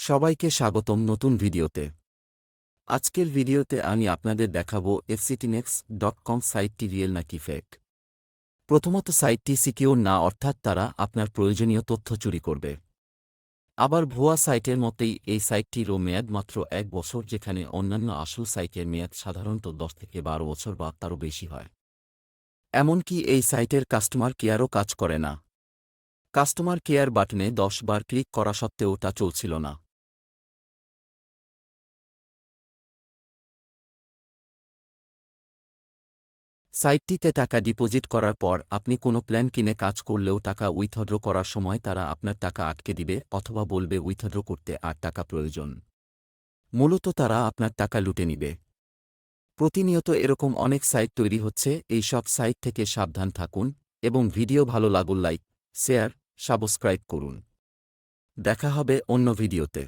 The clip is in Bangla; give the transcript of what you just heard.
সবাইকে স্বাগতম নতুন ভিডিওতে। আজকের ভিডিওতে আমি আপনাদের দেখাবো fctnext.com সাইটটি রিয়েল নাকি ফেক। প্রথমত, সাইটটি সিকিউর না, অর্থাৎ তারা আপনার প্রয়োজনীয় তথ্য চুরি করবে। আবার ভুয়া সাইটের মতেই এই সাইটটিরও মেয়াদ মাত্র 1 বছর, যেখানে অন্যান্য আসল সাইটের মেয়াদ সাধারণত 10 থেকে 12 বছর বা তারও বেশি হয়। এমনকি এই সাইটের কাস্টমার কেয়ারও কাজ করে না। কাস্টমার কেয়ার বাটনে 10 বার ক্লিক করা সত্ত্বেও তা চলছিল না। সাইটটিতে টাকা ডিপোজিট করার পর আপনি কোনো প্ল্যান কিনে কাজ করলেও টাকা উইথড্র করার সময় তারা আপনার টাকা আটকে দিবে অথবা বলবে উইথড্র করতে আর টাকা প্রয়োজন। মূলত তারা আপনার টাকা লুটে নিবে। প্রতিনিয়ত এরকম অনেক সাইট তৈরি হচ্ছে। এই সব সাইট থেকে সাবধান থাকুন এবং ভিডিও ভালো লাগলে লাইক, শেয়ার, সাবস্ক্রাইব করুন। দেখা হবে অন্য ভিডিওতে।